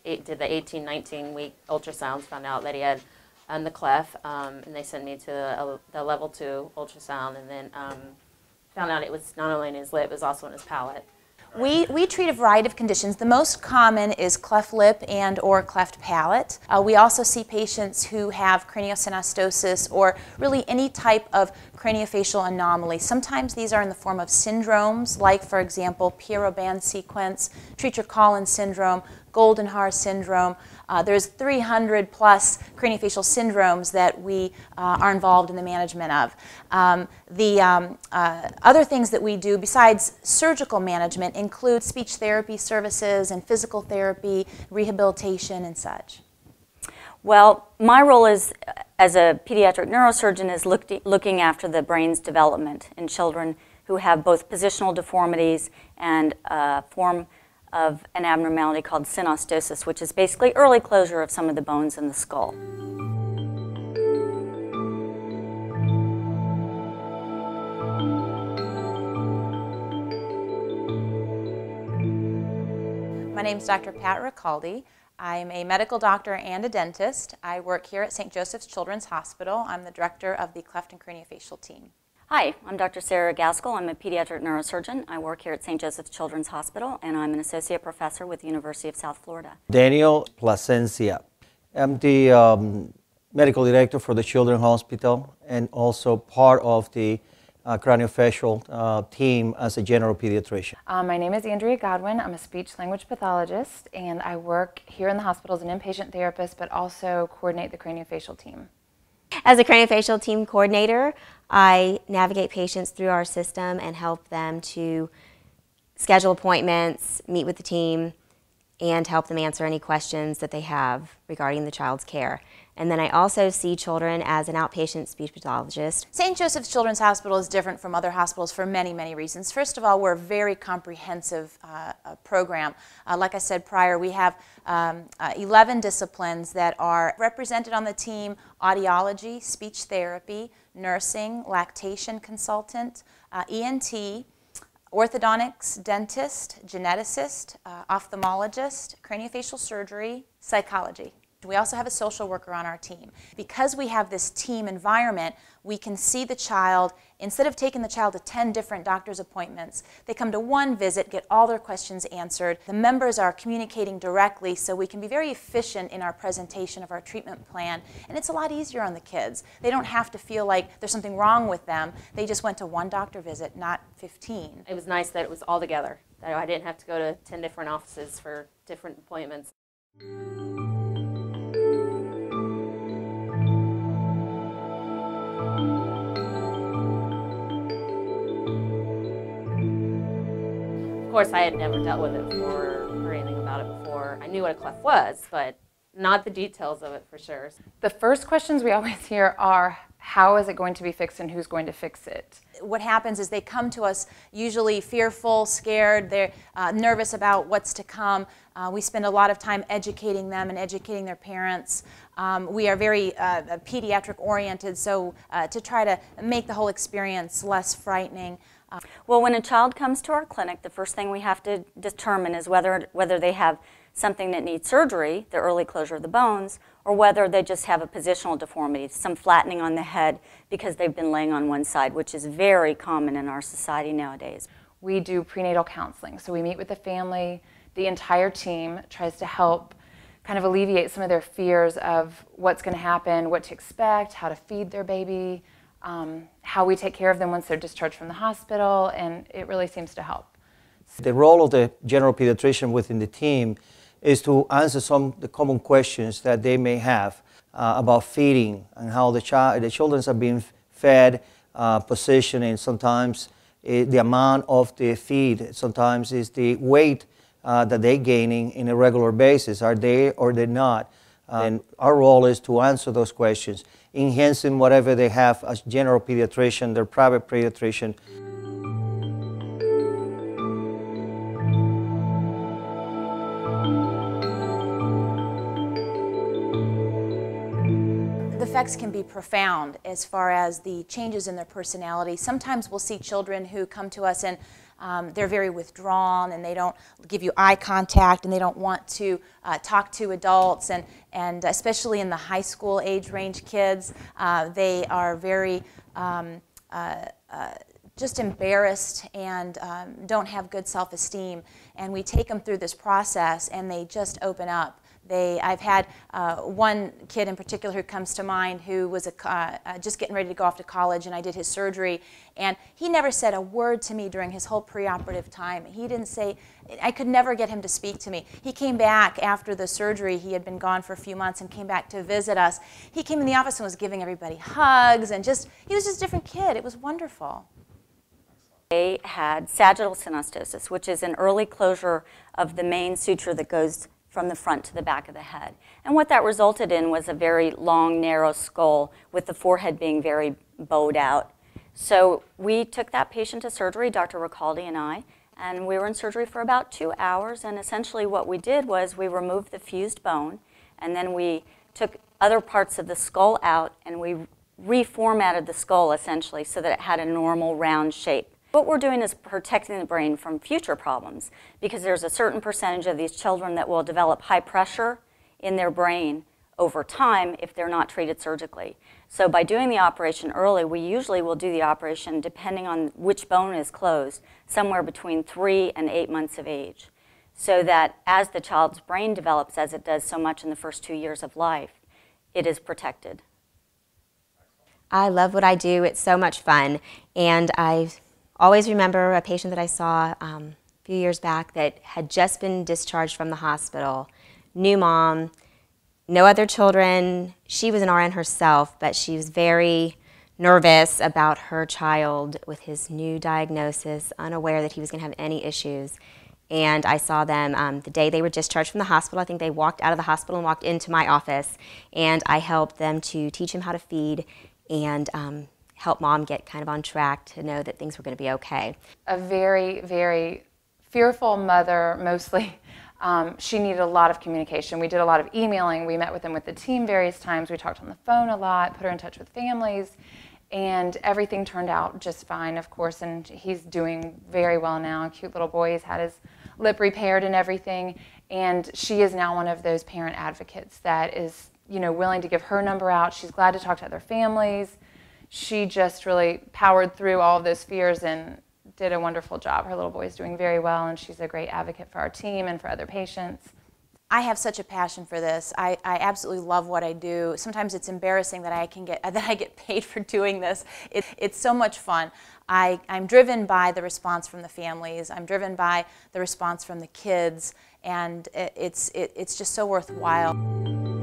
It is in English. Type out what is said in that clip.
did the 18, 19-week ultrasounds, found out that he had the cleft, and they sent me to the level 2 ultrasound, and then found out it was not only in his lip, it was also in his palate. We treat a variety of conditions. The most common is cleft lip and or cleft palate. We also see patients who have craniosynostosis or really any type of craniofacial anomaly. Sometimes these are in the form of syndromes, like, for example, Pierrot-Band sequence, Treacher-Collins syndrome, Goldenhar syndrome. There's 300 plus craniofacial syndromes that we are involved in the management of. Other things that we do besides surgical management include speech therapy services and physical therapy, rehabilitation and such. Well, my role is, as a pediatric neurosurgeon, is looking after the brain's development in children who have both positional deformities and a form of an abnormality called synostosis, which is basically early closure of some of the bones in the skull. My name is Dr. Pat Ricalde. I'm a medical doctor and a dentist. I work here at St. Joseph's Children's Hospital. I'm the director of the Cleft and Craniofacial Team. Hi, I'm Dr. Sarah Gaskill. I'm a pediatric neurosurgeon. I work here at St. Joseph's Children's Hospital, and I'm an associate professor with the University of South Florida. Daniel Plasencia. I'm the medical director for the Children's Hospital and also part of the craniofacial team as a general pediatrician. My name is Andrea Godwin. I'm a speech-language pathologist, and I work here in the hospital as an inpatient therapist, but also coordinate the craniofacial team. As a craniofacial team coordinator, I navigate patients through our system and help them to schedule appointments, meet with the team, and help them answer any questions that they have regarding the child's care. And then I also see children as an outpatient speech pathologist. St. Joseph's Children's Hospital is different from other hospitals for many, many reasons. First of all, we're a very comprehensive program. Like I said prior, we have 11 disciplines that are represented on the team: audiology, speech therapy, nursing, lactation consultant, ENT, orthodontics, dentist, geneticist, ophthalmologist, craniofacial surgery, psychology. We also have a social worker on our team. Because we have this team environment, we can see the child. Instead of taking the child to 10 different doctor's appointments, they come to one visit, get all their questions answered. The members are communicating directly, so we can be very efficient in our presentation of our treatment plan, and it's a lot easier on the kids. They don't have to feel like there's something wrong with them. They just went to one doctor visit, not 15. It was nice that it was all together, that I didn't have to go to 10 different offices for different appointments. Of course, I had never dealt with it before or anything about it before. I knew what a cleft was, but not the details of it for sure. The first questions we always hear are, how is it going to be fixed and who's going to fix it? What happens is they come to us usually fearful, scared, they're nervous about what's to come. We spend a lot of time educating them and educating their parents. We are very pediatric oriented, so to try to make the whole experience less frightening. Well, when a child comes to our clinic, the first thing we have to determine is whether they have something that needs surgery, the early closure of the bones, or whether they just have a positional deformity, some flattening on the head because they've been laying on one side, which is very common in our society nowadays. We do prenatal counseling, so we meet with the family. The entire team tries to help kind of alleviate some of their fears of what's going to happen, what to expect, how to feed their baby, how we take care of them once they're discharged from the hospital, and it really seems to help. The role of the general pediatrician within the team is to answer some of the common questions that they may have about feeding and how the children are being fed, positioning. Sometimes the amount of the feed, sometimes is the weight that they're gaining in a regular basis. Are they or they're not? And our role is to answer those questions, enhancing whatever they have as general pediatrician, their private pediatrician. The effects can be profound as far as the changes in their personality. Sometimes we'll see children who come to us and they're very withdrawn, and they don't give you eye contact, and they don't want to talk to adults, and especially in the high school age range kids, they are very just embarrassed and don't have good self-esteem. And we take them through this process, and they just open up. I've had one kid in particular who comes to mind who was just getting ready to go off to college, and I did his surgery, and he never said a word to me during his whole preoperative time. He didn't say, I could never get him to speak to me. He came back after the surgery. He had been gone for a few months and came back to visit us. He came in the office and was giving everybody hugs, and he was just a different kid. It was wonderful. They had sagittal synostosis, which is an early closure of the main suture that goes from the front to the back of the head. And what that resulted in was a very long, narrow skull with the forehead being very bowed out. So we took that patient to surgery, Dr. Ricalde and I, and we were in surgery for about 2 hours. And essentially what we did was we removed the fused bone, and then we took other parts of the skull out, and we reformatted the skull essentially so that it had a normal round shape. What we're doing is protecting the brain from future problems, because there's a certain percentage of these children that will develop high pressure in their brain over time if they're not treated surgically. So by doing the operation early, we usually will do the operation, depending on which bone is closed, somewhere between 3 and 8 months of age, so that as the child's brain develops, as it does so much in the first 2 years of life, it is protected. I love what I do. It's so much fun, and I always remember a patient that I saw a few years back that had just been discharged from the hospital, new mom, no other children. She was an RN herself, but she was very nervous about her child with his new diagnosis, unaware that he was going to have any issues. And I saw them the day they were discharged from the hospital. I think they walked out of the hospital and walked into my office, and I helped them to teach him how to feed and help mom get kind of on track to know that things were going to be okay. A very, very fearful mother, mostly. She needed a lot of communication. We did a lot of emailing. We met with them with the team various times. We talked on the phone a lot, put her in touch with families, and everything turned out just fine, of course, and he's doing very well now. A cute little boy. He's had his lip repaired and everything, and she is now one of those parent advocates that is, willing to give her number out. She's glad to talk to other families. She just really powered through all of those fears and did a wonderful job. Her little boy is doing very well, and she's a great advocate for our team and for other patients. I have such a passion for this. I absolutely love what I do. Sometimes it's embarrassing that I get paid for doing this. It's so much fun. I'm driven by the response from the families. I'm driven by the response from the kids, and it's just so worthwhile.